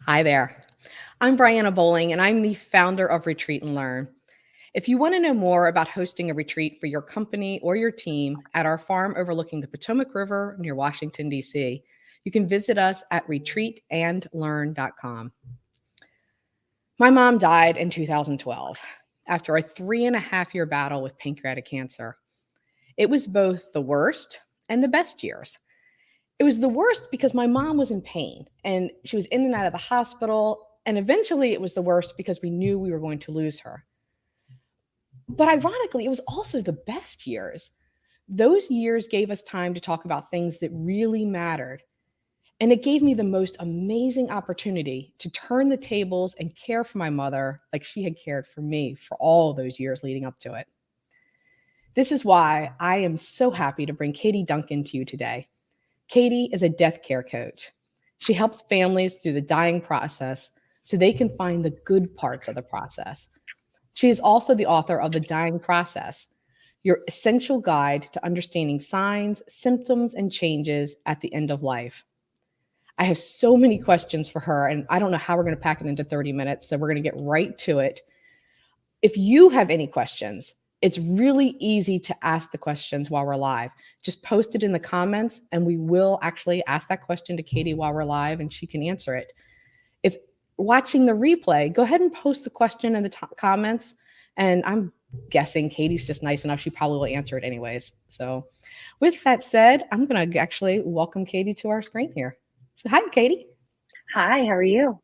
Hi there. I'm Brianna Bowling, and I'm the founder of Retreat and Learn. If you want to know more about hosting a retreat for your company or your team at our farm overlooking the Potomac River near Washington, D.C., you can visit us at retreatandlearn.com. My mom died in 2012 after a 3.5 year battle with pancreatic cancer. It was both the worst and the best years. It was the worst because my mom was in pain and she was in and out of the hospital. And eventually it was the worst because we knew we were going to lose her. But ironically, it was also the best years. Those years gave us time to talk about things that really mattered. And it gave me the most amazing opportunity to turn the tables and care for my mother like she had cared for me for all those years leading up to it. This is why I am so happy to bring Katie Duncan to you today. Katie is a death care coach. She helps families through the dying process so they can find the good parts of the process. She is also the author of The Dying Process, your essential guide to understanding signs, symptoms, and changes at the end of life. I have so many questions for her, and I don't know how we're going to pack it into 30 minutes, so we're going to get right to it. If you have any questions, it's really easy to ask the questions while we're live. Just post it in the comments, and we will actually ask that question to Katie while we're live, and she can answer it. If watching the replay, go ahead and post the question in the comments, and I'm guessing Katie's just nice enough. She probably will answer it anyways. So with that said, I'm going to actually welcome Katie to our screen here. So hi, Katie. Hi, how are you?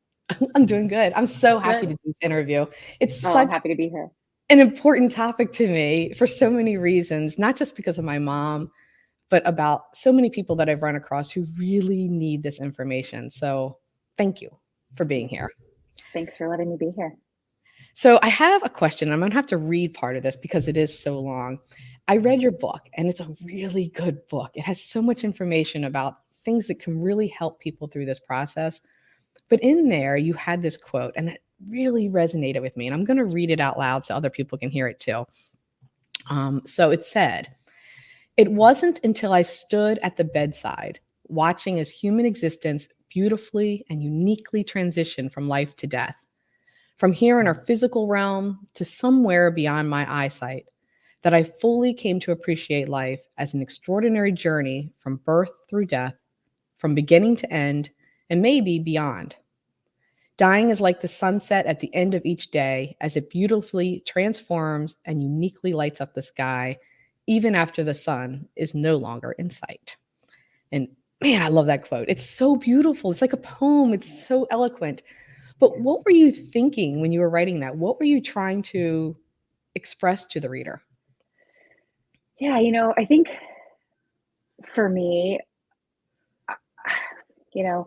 I'm doing good. I'm so happy to Good. do this interview. It's Oh, I'm such happy to be here. an important topic to me for so many reasons, not just because of my mom, but about so many people that I've run across who really need this information. So thank you for being here. Thanks for letting me be here. So I have a question. I'm going to have to read part of this because it is so long. I read your book, and it's a really good book. It has so much information about things that can really help people through this process. But in there, you had this quote, and it really resonated with me. And I'm going to read it out loud so other people can hear it too. So it said, "It wasn't until I stood at the bedside, watching as human existence beautifully and uniquely transition from life to death, from here in our physical realm to somewhere beyond my eyesight, that I fully came to appreciate life as an extraordinary journey from birth through death, from beginning to end, and maybe beyond. Dying is like the sunset at the end of each day as it beautifully transforms and uniquely lights up the sky, even after the sun is no longer in sight." And man, I love that quote. It's so beautiful. It's like a poem, it's so eloquent. But what were you thinking when you were writing that? What were you trying to express to the reader? Yeah, I think for me, uh, you know,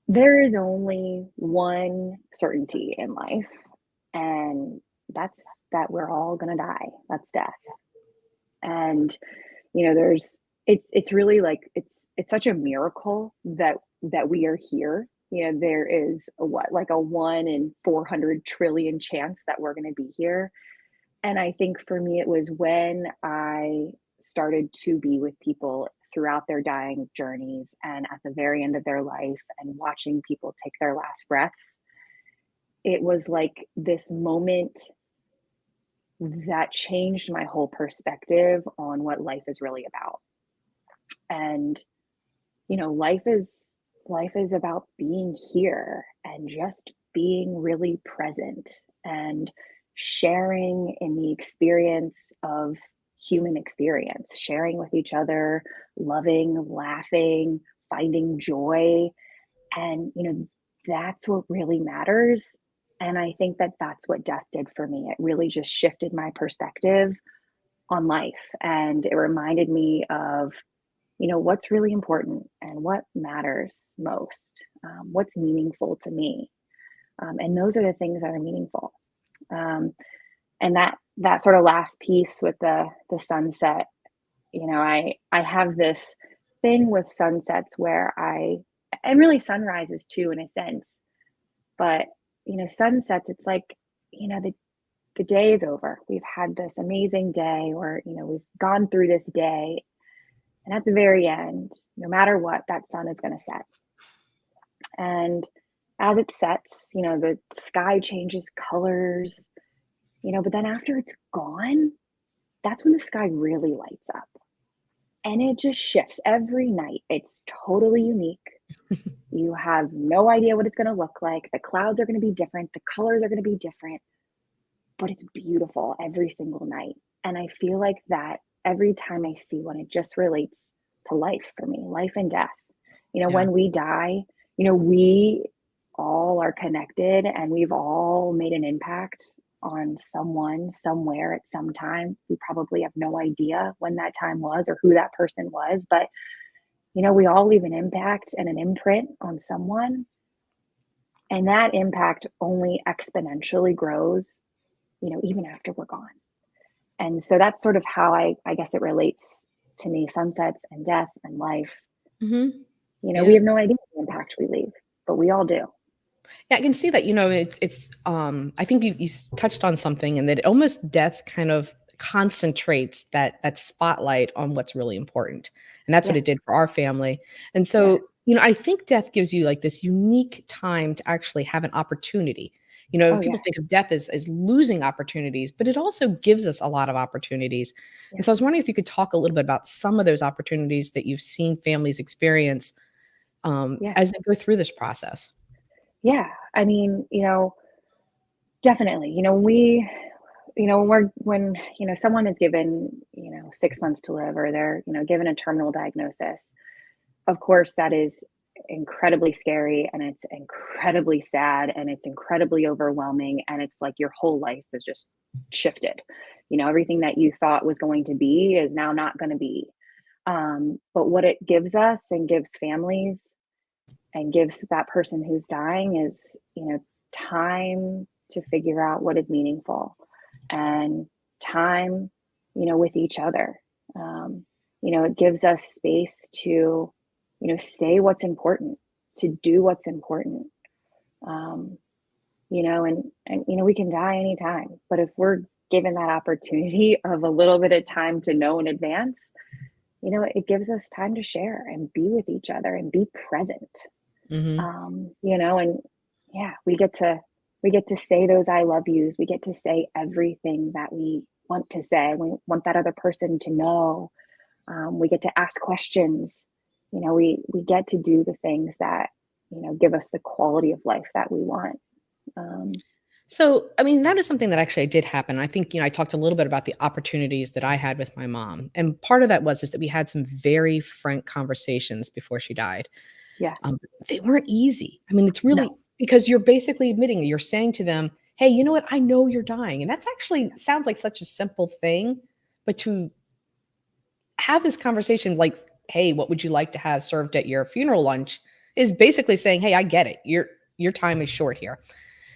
there is only one certainty in life, and that's that we're all going to die. That's death. And there's it's really like it's such a miracle that we are here. There is like a 1 in 400 trillion chance that we're going to be here. And I think for me, it was when I started to be with people throughout their dying journeys and at the very end of their life and watching people take their last breaths. It was like this moment that changed my whole perspective on what life is really about. And, life is about being here and just being really present and sharing in the experience of human experience, sharing with each other, loving, laughing, finding joy. And, that's what really matters. And I think that that's what death did for me. It really just shifted my perspective on life. And it reminded me of, what's really important and what matters most, what's meaningful to me. And those are the things that are meaningful. Um, and that sort of last piece with the sunset, I have this thing with sunsets where and really sunrises too, in a sense. But, sunsets, it's like, the day is over. We've had this amazing day, or, we've gone through this day. And at the very end, no matter what, that sun is going to set. And as it sets, the sky changes colors, but then after it's gone, that's when the sky really lights up. And it just shifts every night. It's totally unique. You have no idea what it's going to look like. The clouds are going to be different, the colors are going to be different, but it's beautiful every single night. And I feel like that every time I see one, it just relates to life for me, life and death. Yeah. When we die, we all are connected and we've all made an impact on someone somewhere at some time. We probably have no idea when that time was or who that person was, but we all leave an impact and an imprint on someone. And that impact only exponentially grows, even after we're gone. And so that's sort of how I guess it relates to me, sunsets and death and life. Hmm. We Yeah. have no idea the impact we leave, but we all do. Yeah, I can see that, I think you touched on something, and that almost death kind of concentrates that spotlight on what's really important. And that's what Yeah. it did for our family. And Yeah. so, I think death gives you like this unique time to actually have an opportunity. Oh, People yeah. think of death as losing opportunities, but it also gives us a lot of opportunities. Yeah. And so I was wondering if you could talk a little bit about some of those opportunities that you've seen families experience Yeah. as they go through this process. Yeah. I mean, definitely, when someone is given, 6 months to live or they're, given a terminal diagnosis, of course, that is incredibly scary and it's incredibly sad and it's incredibly overwhelming. And it's like your whole life is just shifted. Everything that you thought was going to be is now not going to be. But what it gives us and gives families and gives that person who's dying is, time to figure out what is meaningful and time, with each other. It gives us space to, say what's important, to do what's important. Um, and we can die anytime, but if we're given that opportunity of a little bit of time to know in advance, it gives us time to share and be with each other and be present. Hmm. And yeah, we get to say those I love yous. We get to say everything that we want to say. We want that other person to know. We get to ask questions. We get to do the things that give us the quality of life that we want. Um, So, I mean, that is something that actually did happen. I think, I talked a little bit about the opportunities that I had with my mom. And part of that is that we had some very frank conversations before she died. yeah, Um, they weren't easy. I mean, it's really no, because you're basically admitting, you're saying to them, "Hey, you know what? I know you're dying." And that's actually sounds like such a simple thing, but to have this conversation like, "Hey, what would you like to have served at your funeral lunch?" is basically saying, "Hey, I get it. Your time is short here."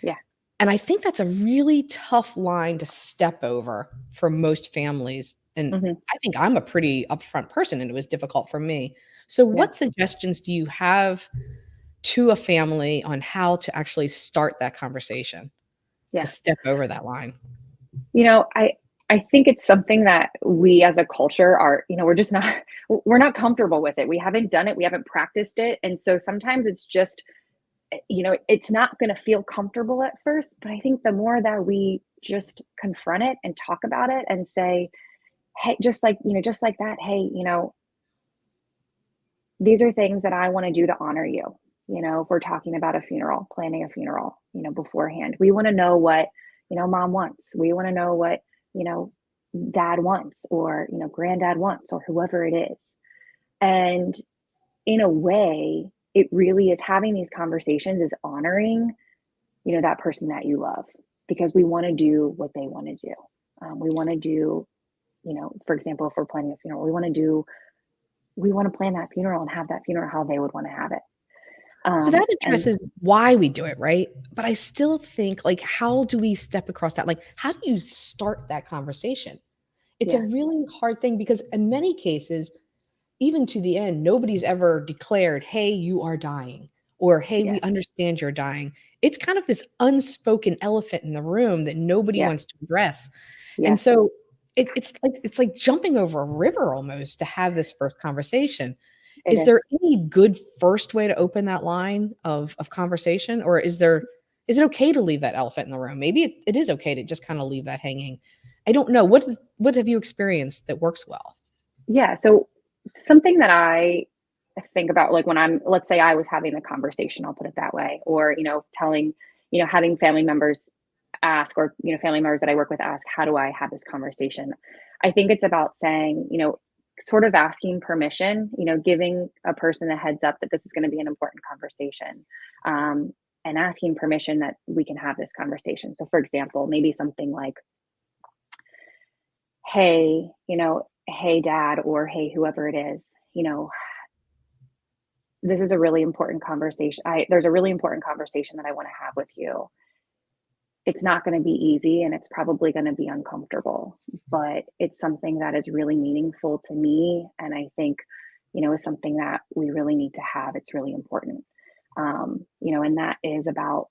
yeah, And I think that's a really tough line to step over for most families, and hmm, I think I'm a pretty upfront person, and it was difficult for me. So yeah, what suggestions do you have to a family on how to actually start that conversation, to yeah. step over that line? I think it's something that we as a culture are, we're just not we're not comfortable with it. We haven't done it, we haven't practiced it. And so sometimes it's just, it's not going to feel comfortable at first, but I think the more that we just confront it and talk about it and say, hey, just like that, hey, these are things that I want to do to honor you. If we're talking about a funeral, planning a funeral, beforehand, we want to know what, mom wants. We want to know what, you know, dad wants or, granddad wants or whoever it is. And in a way, it really is having these conversations is honoring, that person that you love because we want to do what they want to do. We want to do, for example, if we're planning a funeral, we want to plan that funeral and have that funeral how they would want to have it. So that And addresses why we do it, right? But I still think, like, how do we step across that? Like, how do you start that conversation? It's a yeah, really hard thing because in many cases, even to the end, nobody's ever declared, "Hey, you are dying," or, "Hey, yeah, we understand you're dying." It's kind of this unspoken elephant in the room that nobody yeah, wants to address. yeah, And so it's like jumping over a river almost to have this first conversation. It Is is. there any good first way to open that line of conversation, or is it okay to leave that elephant in the room? Maybe it is okay to just kinda leave that hanging. I don't know. What have you experienced that works well? Yeah, so something that I think about, like, when I'm let's say I was having the conversation, I'll put it that way, or, telling having family members ask, or, family members that I work with ask, "How do I have this conversation?" I think it's about saying, sort of asking permission, giving a person a heads up that this is gonna be an important conversation, and asking permission that we can have this conversation. So, for example, maybe something like, "Hey, hey, dad," or "Hey, whoever it is, this is a really important conversation. There's a really important conversation that I want to have with you. It's not going to be easy and it's probably going to be uncomfortable, but it's something that is really meaningful to me. And I think, is something that we really need to have. It's really important. And that is about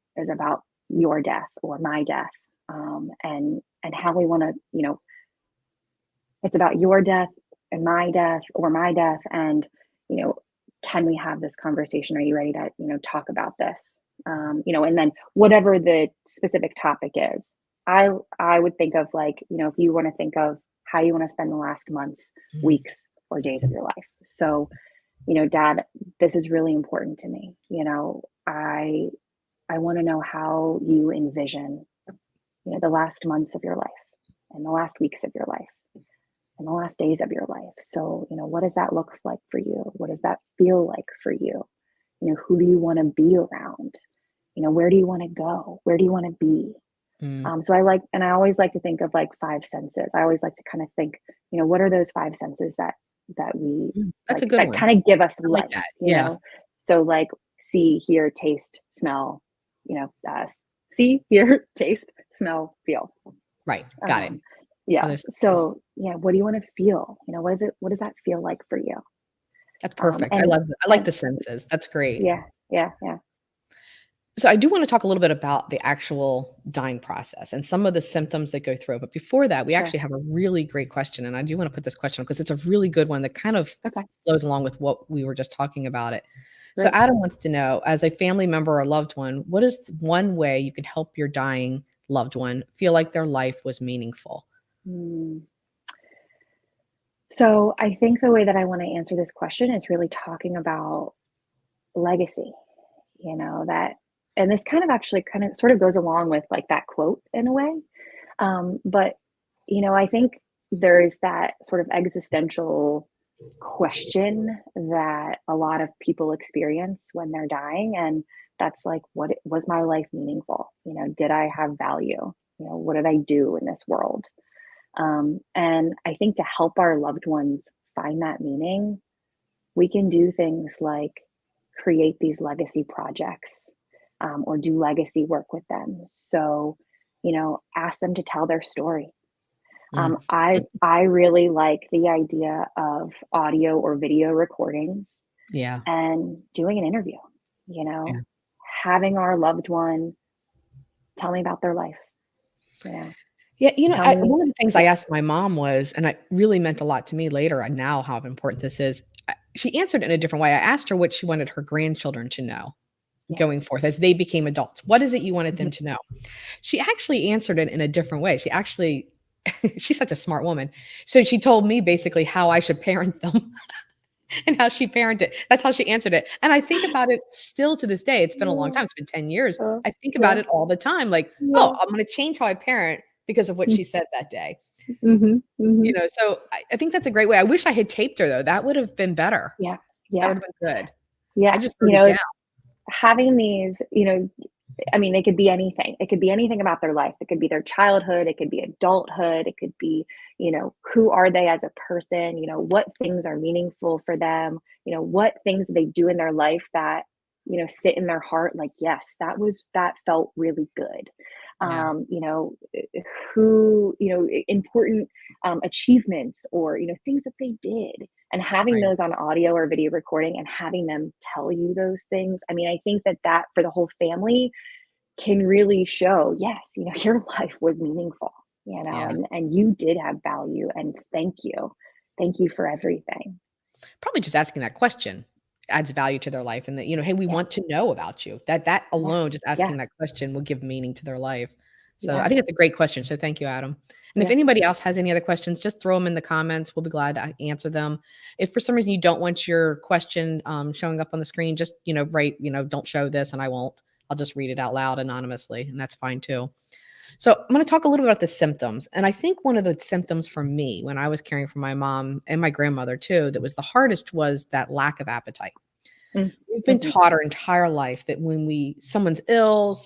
your death or my death. And how we want to, it's about your death and my death or my death. And, you know, can we have this conversation? Are you ready to, talk about this? And then whatever the specific topic is, I would think of, like, if you want to think of how you want to spend the last months, Mm, weeks, or days of your life. So, dad, this is really important to me. I want to know how you envision, the last months of your life and the last weeks of your life and the last days of your life. So, what does that look like for you? What does that feel like for you? Who do you want to be around? Where do you want to go? Where do you want to be? mm, So and I always like to think of, like, five senses. I always like to kind of think, what are those five senses that we that's a like, good that one. kind of give us I like life, that. Yeah. So, like, see, hear, taste, smell, see, hear, taste, smell, feel. Right. Got it. Um, yeah. Other senses. So, yeah, what do you want to feel? What does that feel like for you? That's perfect. And I like and the senses. That's great. yeah, yeah, yeah, So I do wanna talk a little bit about the actual dying process and some of the symptoms that go through, but before that, we sure. actually have a really great question, and I do wanna put this question because it's a really good one that kind of Okay, flows along with what we were just talking about it. So great. Adam wants to know, as a family member or loved one, what is one way you can help your dying loved one feel like their life was meaningful? Mm. So I think the way that I want to answer this question is really talking about legacy, that, and this kind of actually kind of sort of goes along with, like, that quote in a way. But, I think there's that sort of existential question that a lot of people experience when they're dying. And that's like, what was my life meaningful? Did I have value? What did I do in this world? And I think to help our loved ones find that meaning, we can do things like create these legacy projects, or do legacy work with them. So, ask them to tell their story. Mm. I really like the idea of audio or video recordings Yeah. and doing an interview, you Yeah. know, having our loved one tell me about their life, you know, Yeah, tell I me. one of the things I Yeah, asked my mom was, and it really meant a lot to me later and now how important this is, she answered it in a different way. I asked her what she wanted her grandchildren to know yeah. going forth as they became adults. What is it you wanted them Mhm. to know? She actually answered it in a different way. She actually she's such a smart woman. So she told me basically how I should parent them and how she parented. That's how she answered it. And I think about it still to this day. It's been a long Yeah, time. It's been 10 years. I think about yeah, it all the time like, "Oh, yeah. I'm gonna change how I parent because of what she said that day." Mhm, mhm. So I think that's a great way. I wish I had taped her though. That would have been better. Yeah, That yeah, would have been good. I yeah. just wrote it down. Having these, I mean, it could be anything. It could be anything about their life. It could be their childhood. It could be adulthood. It could be, who are they as a person? What things are meaningful for them? What things they do in their life that, sit in their heart. Like, yes, that felt really good. Yeah, Who, important achievements, or, things that they did, and having right. those on audio or video recording and having them tell you those things. I mean, I think that for the whole family can really show, yes, your life was meaningful, Yeah. and you did have value, and thank you. Thank you for everything. Probably just asking that question adds value to their life and that, hey, we Yeah, want to know about you. That yeah, alone, just yeah, asking that question will give meaning to their life. So I yeah, think it's a great question. So thank you, Adam. And if yeah, anybody else has any other questions, just throw them in the comments. We'll be glad to answer them. If for some reason you don't want your question showing up on the screen, just, write, don't show this and I won't. I'll just read it out loud anonymously, and that's fine too. So I'm going to talk a little bit about the symptoms. And I think one of the symptoms for me when I was caring for my mom and my grandmother too, that was the hardest was that lack of appetite. mm, We've been mhm, taught our entire life that when someone's ill,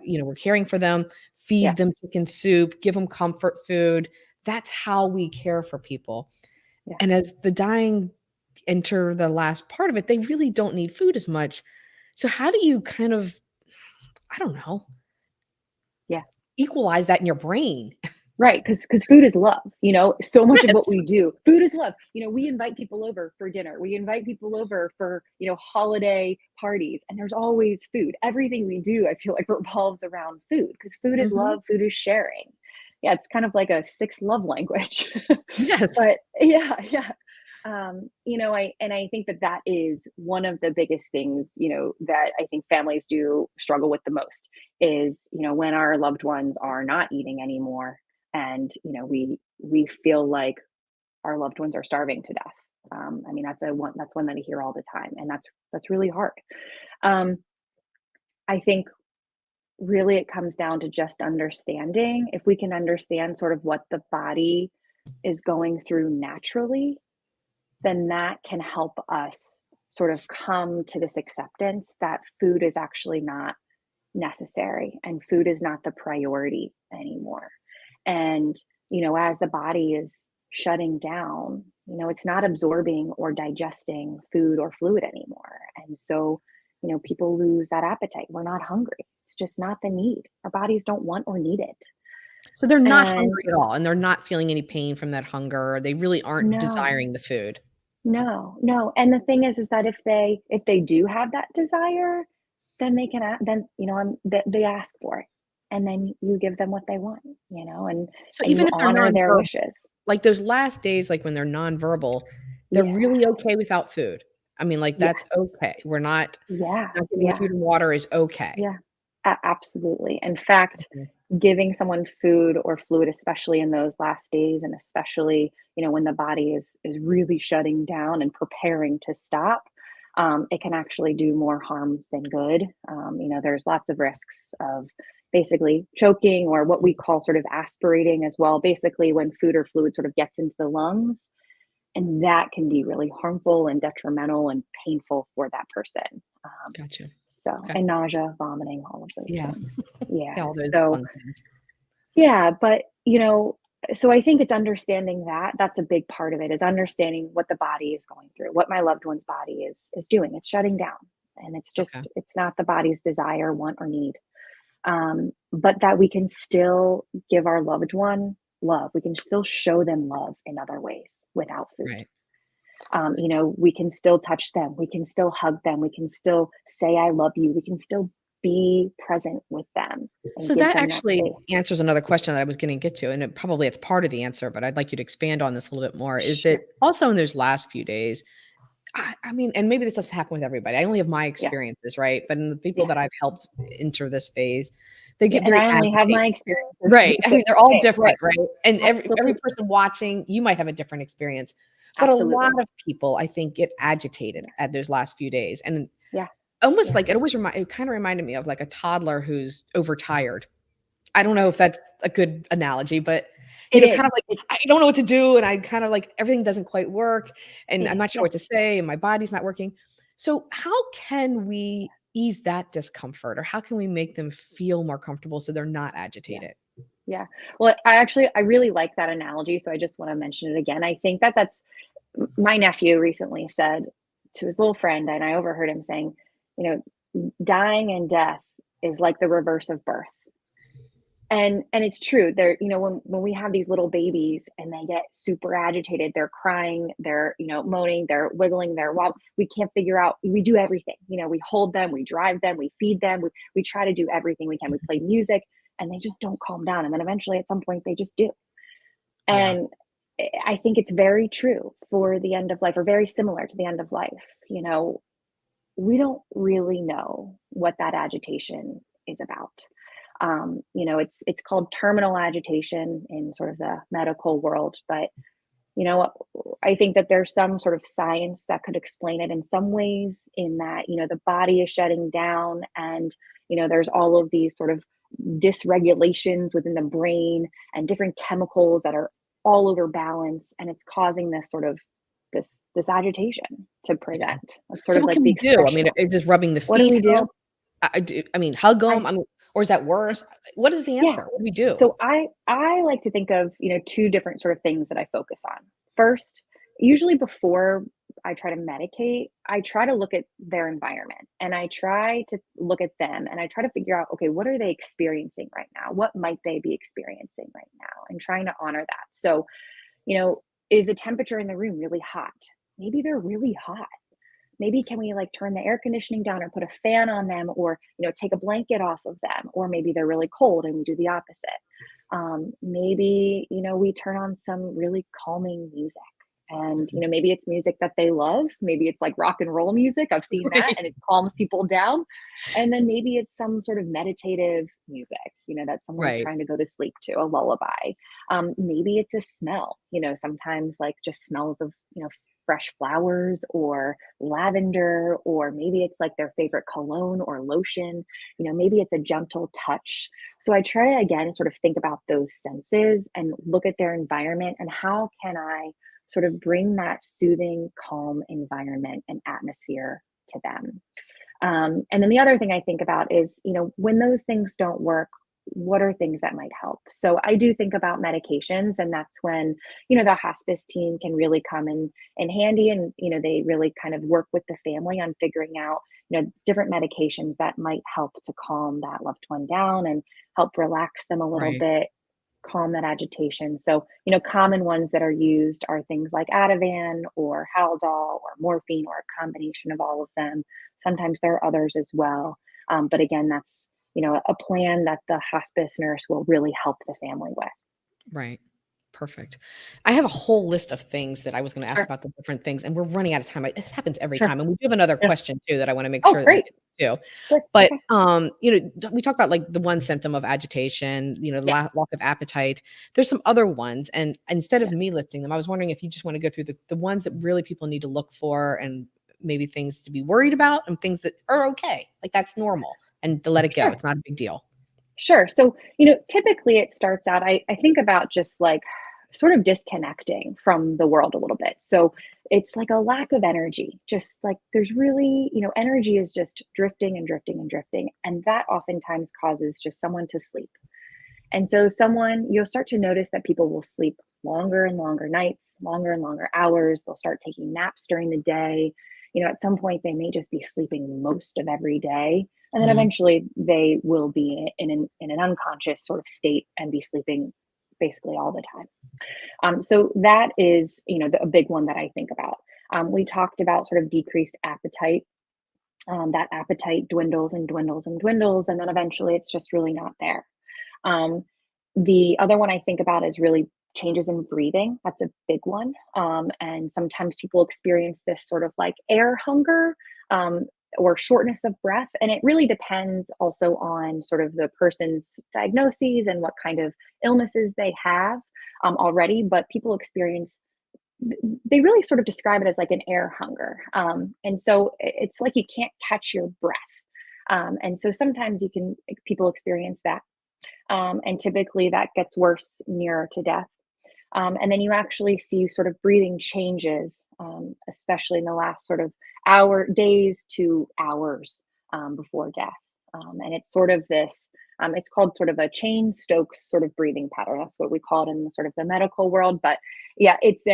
yeah, we're caring for them, yeah, feed them chicken soup, give them comfort food. That's how we care for people. yeah, And as the dying enter the last part of it, they really don't need food as much. So how do you kind of, I don't know, yeah. equalize that in your brain? Right, because food is love, so much of Yes. what we do, food is love. We invite people over for dinner, we invite people over for, holiday parties, and there's always food. Everything we do, I feel like revolves around food because food is Mhm. love, food is sharing. Yeah, it's kind of like a sixth love language. Yes. But yeah, yeah. I think that is one of the biggest things, that I think families do struggle with the most is, when our loved ones are not eating anymore and, we feel like our loved ones are starving to death. I mean, that's one that I hear all the time, and that's really hard. Um, I think really it comes down to just understanding. If we can understand sort of what the body is going through naturally, then that can help us sort of come to this acceptance that food is actually not necessary and food is not the priority anymore. And, as the body is shutting down, it's not absorbing or digesting food or fluid anymore. And so, people lose that appetite. We're not hungry. It's just not the need. Our bodies don't want or need it. So they're not And hungry at all, and they're not feeling any pain from that hunger, they really aren't no, desiring the food. no, no. And the thing is that if they do have that desire, then they can then they ask for it, and then you give them what they want, and So you even if they're honor their nonverbal, wishes. like those last days, like when they're nonverbal, they're Yeah, really okay without food. I mean, like, that's yes, okay. We're not yeah, not giving the yeah, food and water is okay. yeah, absolutely. In fact, Mhm. giving someone food or fluid, especially in those last days, and especially when the body is really shutting down and preparing to stop, it can actually do more harm than good. There's lots of risks of basically choking or what we call sort of aspirating as well. Basically, when food or fluid sort of gets into the lungs, and that can be really harmful and detrimental and painful for that person. Um, Gotcha. so, Okay. and nausea, vomiting, all of those Yeah. things. Yeah. Yeah, all those So, fun things. yeah, but so I think it's understanding that that's a big part of it is understanding what the body is going through, what my loved one's body is doing. It's shutting down. And Okay. it's not the body's desire, want, or need. But that we can still give our loved one love. We can still show them love in other ways without food. Right. We can still touch them. We can still hug them. We can still say, I love you. We can still be present with them and So give that them that actually space. answers another question that I was gonna get to, and it's part of the answer, but I'd like you to expand on this a little bit more, is that Sure. also in those last few days, I mean, and maybe this doesn't happen with everybody. I only have my Yeah. experiences, right? But in the people Yeah. that I've helped enter this phase, they Yeah. get And very I only have agitated. my experiences to Right. I say mean, they're the all same. Right. different, right? And every Absolutely. person watching, you might have a different experience. But a lot Absolutely. of people, I think, get agitated Yeah. at those last few days. And Yeah. almost Yeah. like it kind of reminded me of like a toddler who's overtired. I don't know if that's a good analogy, but It kind of is. like It's I don't know what to do, and I kind of like everything doesn't quite work, and I'm not sure yeah. what to say, and my body's not working. So, how can we ease that discomfort, or how can we make them feel more comfortable so they're not Yeah. agitated? Yeah. Well, I really like that analogy, so I just want to mention it again. I think that that's my nephew recently said to his little friend, and I overheard him saying, dying and death is like the reverse of birth. And it's true. There, when we have these little babies and they get super agitated, they're crying, they're, moaning, they're wiggling, we can't figure out, we do everything. We hold them, we drive them, we feed them, we try to do everything we can. We play music and they just don't calm down. And then eventually at some point they just do. Yeah. And I think it's very true for the end of life, or very similar to the end of life. You know, we don't really know what that agitation is about. It's called terminal agitation in sort of the medical world, but you know, I think that there's some sort of science that could explain it in some ways, in that, the body is shutting down, and, there's all of these sort of dysregulations within the brain and different chemicals that are all over balance. And it's causing this sort of this agitation to Yeah. present. That's sort So of what like can the we do? I expression mean, of it. is just rubbing the What do feet we do? help? I mean, hug I them. I mean, or is that worse? What is the Yeah. answer? What do we do? So I like to think of, two different sort of things that I focus on. First, usually before I try to medicate, I try to look at their environment, and I try to look at them, and I try to figure out, okay, what are they experiencing right now? What might they be experiencing right now? And trying to honor that. So, you know, is the temperature in the room really hot? Maybe they're really hot. Maybe can we like turn the air conditioning down or put a fan on them, or take a blanket off of them, or maybe they're really cold and we do the opposite. Maybe we turn on some really calming music, and Mhm. maybe it's music that they love. Maybe it's like rock and roll music. I've seen that, Right. and it calms people down. And then maybe it's some sort of meditative music, that someone's Right. trying to go to sleep to, a lullaby. Maybe it's a smell. Sometimes like just smells of fresh flowers, or lavender, or maybe it's like their favorite cologne or lotion. Maybe it's a gentle touch. So I try to again sort of think about those senses and look at their environment, and how can I sort of bring that soothing, calm environment and atmosphere to them. And then the other thing I think about is, when those things don't work, what are things that might help? So I do think about medications, and that's when, the hospice team can really come in handy, and, they really kind of work with the family on figuring out, different medications that might help to calm that loved one down and help relax them a little Right. bit, calm that agitation. So, common ones that are used are things like Ativan or Haldol or morphine, or a combination of all of them. Sometimes there are others as well. But again, that's, a plan that the hospice nurse will really help the family with. Right. Perfect. I have a whole list of things that I was gonna ask Sure. about the different things, and we're running out of time. It happens every Sure. time, and we do have another Yeah. question too that I wanna make Oh, sure that we great. get to. Good. But, Okay. we talked about, like, the one symptom of agitation, Yeah. lack of appetite. There's some other ones, and instead of Yeah. me listing them, I was wondering if you just wanna go through the ones that really people need to look for, and maybe things to be worried about, and things that are okay, like, that's normal, and to let it go. Sure. It's not a big deal. Sure. So, typically it starts out, I think about just like sort of disconnecting from the world a little bit. So it's like a lack of energy. Just like there's really, energy is just drifting and drifting and drifting. And that oftentimes causes just someone to sleep. And so you'll start to notice that people will sleep longer and longer nights, longer and longer hours. They'll start taking naps during the day. At some point they may just be sleeping most of every day. And then Mhm. eventually they will be in an unconscious sort of state and be sleeping basically all the time. So that is, a big one that I think about. We talked about sort of decreased appetite. That appetite dwindles and dwindles and dwindles, and then eventually it's just really not there. Um, the other one I think about is really changes in breathing. That's a big one. And sometimes people experience this sort of like air hunger, um, or shortness of breath. And it really depends also on sort of the person's diagnoses and what kind of illnesses they have already. But people experience, they really sort of describe it as like an air hunger. And so it's like you can't catch your breath. And so sometimes people experience that, and typically that gets worse nearer to death. And then you actually see sort of breathing changes, especially in the last sort of days to hours before death. And it's sort of this, it's called sort of a chain Stokes sort of breathing pattern. That's what we call it in the sort of the medical world. But yeah, it's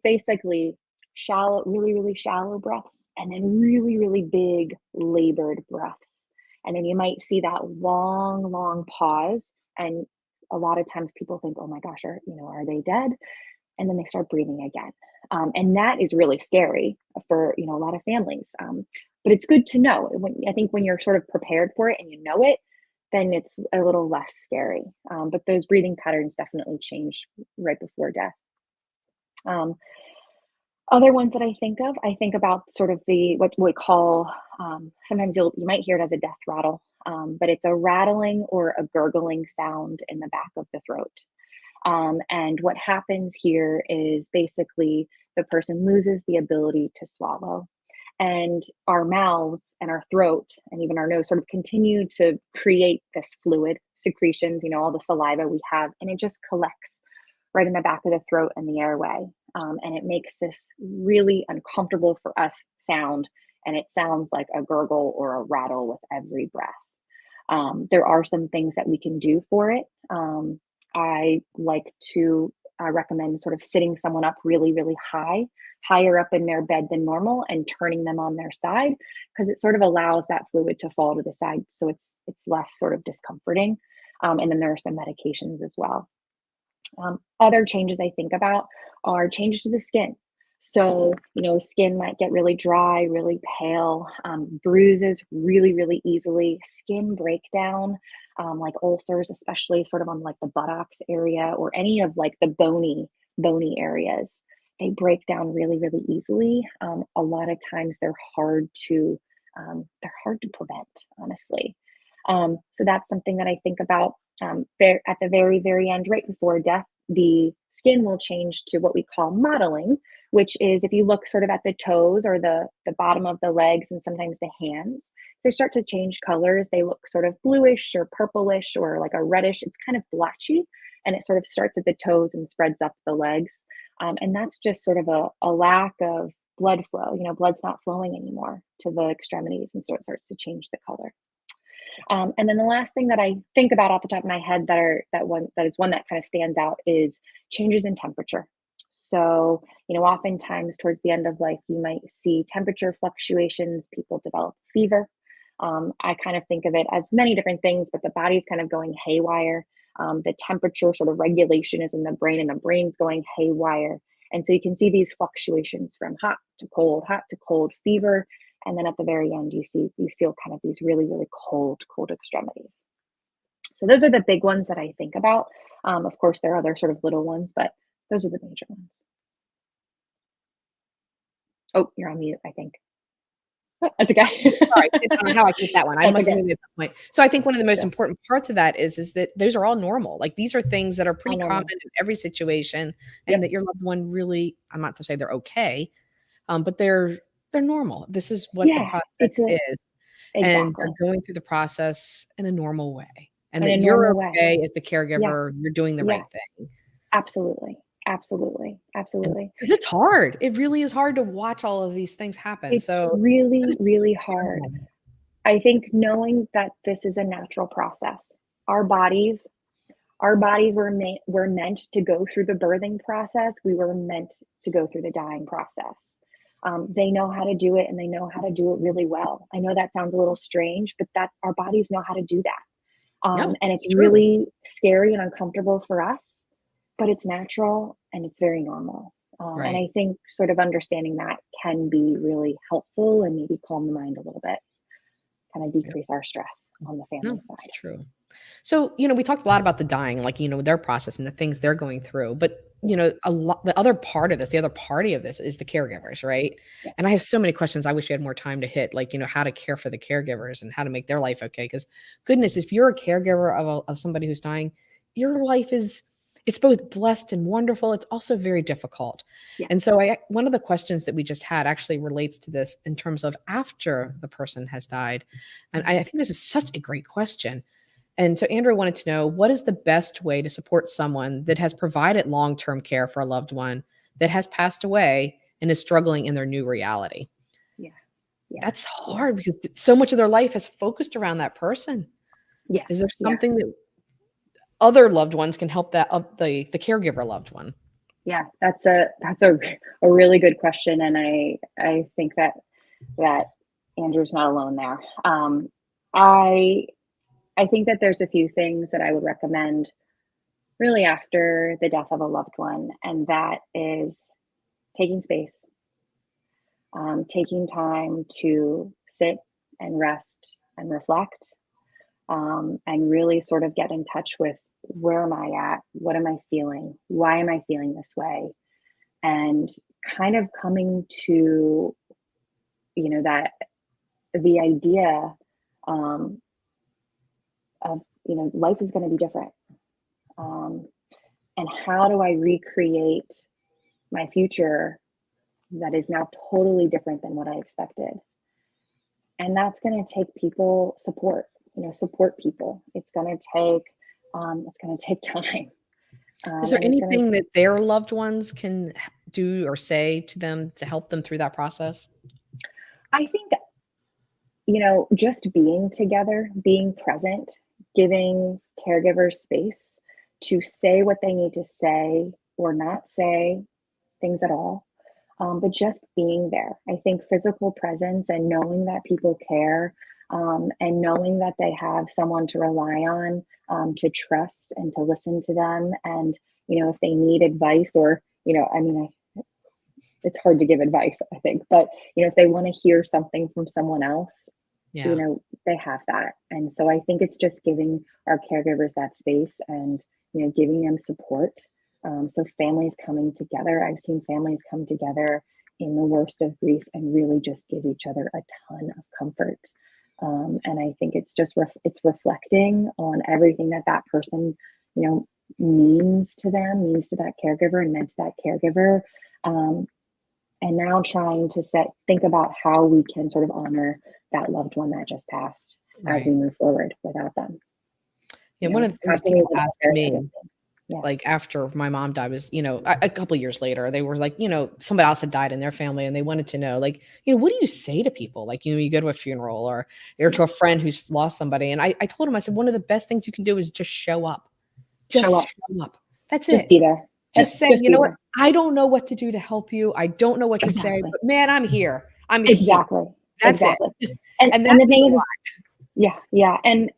basically shallow, really, really shallow breaths, and then really, really big labored breaths. And then you might see that long, long pause, and a lot of times people think, "Oh my gosh, are they dead?" And then they start breathing again, and that is really scary for a lot of families. But it's good to know. I think when you're sort of prepared for it and you know it, then it's a little less scary. But those breathing patterns definitely change right before death. Um, Other ones that I think about sort of the what we call, sometimes you might hear it as a death rattle, but it's a rattling or a gurgling sound in the back of the throat. And what happens here is basically the person loses the ability to swallow. And our mouths and our throat and even our nose sort of continue to create this fluid secretions, all the saliva we have, and it just collects right in the back of the throat and the airway. And it makes this really uncomfortable for us sound. And it sounds like a gurgle or a rattle with every breath. There are some things that we can do for it. I like to recommend sort of sitting someone up really, really high, higher up in their bed than normal, and turning them on their side because it sort of allows that fluid to fall to the side, so it's less sort of discomforting. And then there are some medications as well. Other changes I think about are changes to the skin. So, skin might get really dry, really pale, bruises really, really easily, skin breakdown, like ulcers, especially sort of on like the buttocks area or any of like the bony areas. They break down really, really easily. A lot of times they're hard to prevent, honestly. So that's something that I think about. At the very, very end, right before death, the skin will change to what we call mottling, which is if you look sort of at the toes or the bottom of the legs and sometimes the hands, they start to change colors. They look sort of bluish or purplish or like a reddish. It's kind of blotchy, and it sort of starts at the toes and spreads up the legs. And that's just sort of a lack of blood flow. Blood's not flowing anymore to the extremities, and so it starts to change the color. And then the last thing that I think about off the top of my head that is one that kind of stands out is changes in temperature. So, oftentimes towards the end of life, you might see temperature fluctuations, people develop fever. I kind of think of it as many different things, but the body's kind of going haywire. The temperature sort of regulation is in the brain, and the brain's going haywire. And so you can see these fluctuations from hot to cold, fever, and then at the very end, you feel kind of these really, really cold extremities. So those are the big ones that I think about. Of course, there are other sort of little ones, but those are the major ones. Oh, you're on mute, I think. Oh, that's okay. Sorry, I don't know how I get that one. I That's must have okay. moved at some point. So I think one of the most Yeah, important parts of that is that those are all normal. Like, these are things that are all pretty common normal. in every situation, and Yep, that your loved one really, I'm not to say they're okay, but they're normal. This is what the yeah. It's process a is, and exactly they're going through the process in a normal way, and in that a you're normal way. okay as the Yes, caregiver, you're doing the right yes, thing. absolutely, absolutely, And absolutely. because it's hard. It really is hard to watch all of these things happen, It's so but really, it's really very hard. normal. I think knowing that this is a natural process. Our bodies Our bodies were meant to go through the birthing process. We were meant to go through the dying process. They know how to do it, and they know how to do it really well. I know that sounds a little strange, but that our bodies know how to do that. No, And it's it's true. really scary and uncomfortable for us, but it's natural and it's very normal. And Right. I think sort of understanding that can be really helpful and maybe calm the mind a little bit, kind of Yeah. decrease our stress on the No, family it's side. true. So, we talked a lot about the dying, like, their process and the things they're going through, but, Yeah, a lot the other part of this, the other party of this is the caregivers, right? yeah, And I have so many questions I wish we had more time to hit, like, how to care for the caregivers and how to make their life okay. Because goodness, if you're a caregiver of somebody who's dying, your life is it's both blessed and wonderful, it's also very difficult. yeah. And so one of the questions that we just had actually relates to this in terms of after the person has died, and I Mhm. think this is such a great question. And so Andrew wanted to know, what is the best way to support someone that has provided long-term care for a loved one that has passed away and is struggling in their new reality? Yeah, yeah, That's yeah, hard because so much of their life has focused around that person. yeah, Is there yeah, something that other loved ones can help that the caregiver loved one? yeah. That's a really good question, and I think that Andrew's not alone there. I I think that there's a few things that I would recommend really after the death of a loved one, and that is taking space, taking time to sit and rest and reflect, and really sort of get in touch with where am I at? What am I feeling? Why am I feeling this way? and kind of coming to, that the idea, um, of, life is going to be different. Um, and how do I recreate my future that is now totally different than what I expected? And that's going to take people support, support people. It's going to take time. Is there And it's going to, anything that their loved ones can do or say to them to help them through that process? I think, just being together, being present, giving caregivers space to say what they need to say or not say things at all, but just being there. I think physical presence and knowing that people care, and knowing that they have someone to rely on, to trust and to listen to them. And, if they need advice or, I mean, it's hard to give advice, I think, but, if they want to hear something from someone else, Yeah. they have that. And so I think it's just giving our caregivers that space and, giving them support. So families coming together, I've seen families come together in the worst of grief and really just give each other a ton of comfort. And I think it's just it's reflecting on everything that that person, you know, means to them, means to that caregiver, and meant to that caregiver. Um, and now trying to think about how we can sort of honor that loved one that just passed as we Right. move forward without them. Yeah, one of the How things can we people live out ask their me, legacy? Yeah. like, after my mom died was, a couple years later, they were like, somebody else had died in their family, and they wanted to know, like, what do you say to people? Like, you go to a funeral or to a friend who's lost somebody, and I told him, I said, "One of the best things you can do is just show up. Show Just up. show up. That's Just it. be there. Just say, Just "You be know what? there. I don't know what to do to help you. I don't know what to say, Exactly. but man, I'm here. I'm here." Exactly. That's it. Exactly. And And that and the means thing a is, lot. yeah, yeah. And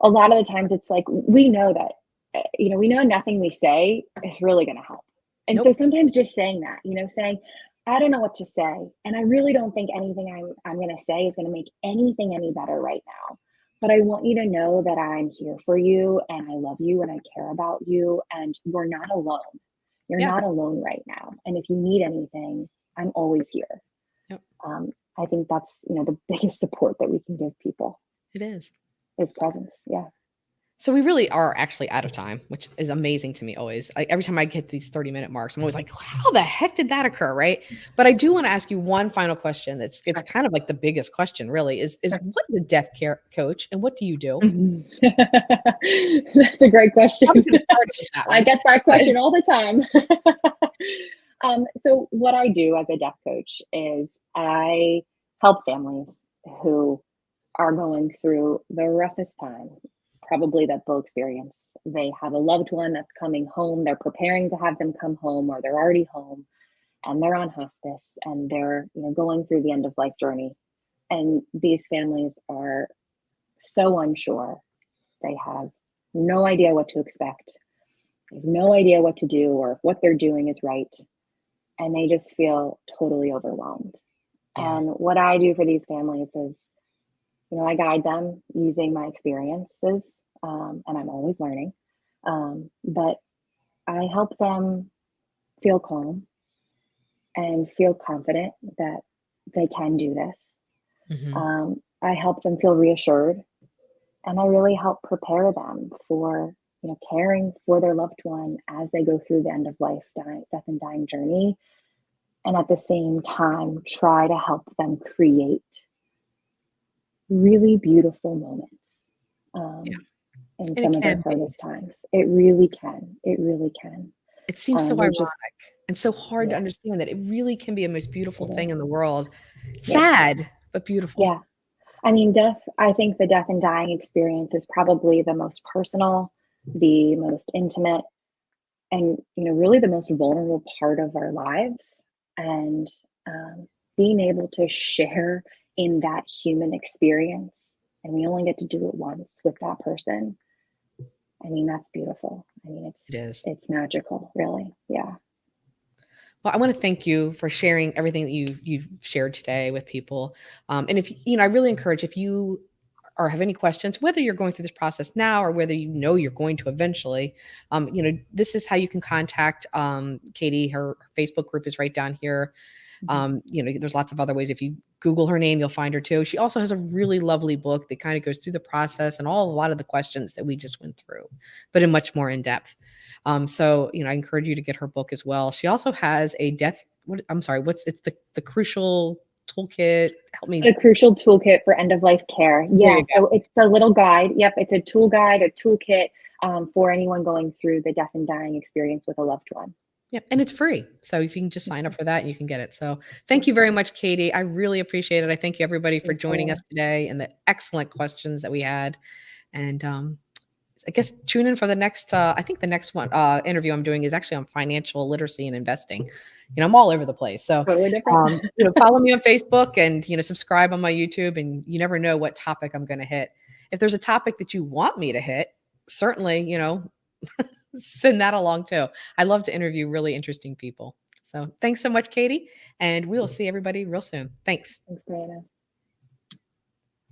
a lot of the times it's like we know that, we know nothing we say is really going to help. And so Nope. sometimes just saying that, saying, I don't know what to say, and I really don't think anything I'm going to say is going to make anything any better right now. But I want you to know that I'm here for you, and I love you, and I care about you, and you're not alone. You're Yeah. not alone right now. And if you need anything, I'm always here. Yep. I think that's, the biggest support that we can give people It is. is presence. Yeah. So we really are actually out of time, which is amazing to me always. Like every time I get these 30-minute marks, I'm always like, how the heck did that occur? Right. But I do want to ask you one final question. It's Sure. kind of like the biggest question, really, is Sure. what is a death care coach and what do you do? Mhm. That's a great question. Probably could have started with that I one. get that But question all the time. So what I do as a deaf coach is I help families who are going through the roughest time, probably that they'll experience. They have a loved one that's coming home. They're preparing to have them come home, or they're already home, and they're on hospice, and they're going through the end of life journey. And these families are so unsure. They have no idea what to expect. They have no idea what to do or if what they're doing is right. And they just feel totally overwhelmed. yeah. And what I do for these families is, I guide them using my experiences, and I'm always learning. But I help them feel calm and feel confident that they can do this. Hmm. I help them feel reassured, and I really help prepare them for, caring for their loved one as they go through the end of life, death and dying journey. And at the same time, try to help them create really beautiful moments, Yeah. um, in And some it of their can be. hardest times. It really can. It really can. It seems so There's just, ironic and so hard to yeah, understand that it really can be a most it beautiful thing is. in the world. Yeah. Sad, but beautiful. Yeah. I mean, I think the death and dying experience is probably the most personal, the most intimate, and really the most vulnerable part of our lives. And being able to share in that human experience, and we only get to do it once with that person. I mean, that's beautiful. I mean, It is. it's magical, really. Yeah. Well, I want to thank you for sharing everything that you've shared today with people. And if I really encourage if you or have any questions, whether you're going through this process now or whether you know you're going to eventually, this is how you can contact Katie. Her Facebook group is right down here. Mhm. There's lots of other ways. If you Google her name, you'll find her too. She also has a really lovely book that kind of goes through the process and a lot of the questions that we just went through, but in much more in depth. So, I encourage you to get her book as well. She also has a I'm sorry, it's the crucial toolkit. Help A me. crucial toolkit for end of life care. There Yeah, you so go. it's a little guide. Yep, it's a tool guide, a toolkit for anyone going through the death and dying experience with a loved one. Yeah, and it's free. So if you can just sign up for that, you can get it. So thank you very much, Katie. I really appreciate it. I thank you everybody for Thanks, joining us Diana. today and the excellent questions that we had. And I guess tune in for the next. I think the next one interview I'm doing is actually on financial literacy and investing. I'm all over the place. So Totally different. follow me on Facebook and subscribe on my YouTube. And you never know what topic I'm going to hit. If there's a topic that you want me to hit, certainly send that along too. I love to interview really interesting people. So thanks so much, Katie, and we will see everybody real soon. Thanks. Thanks, Diana.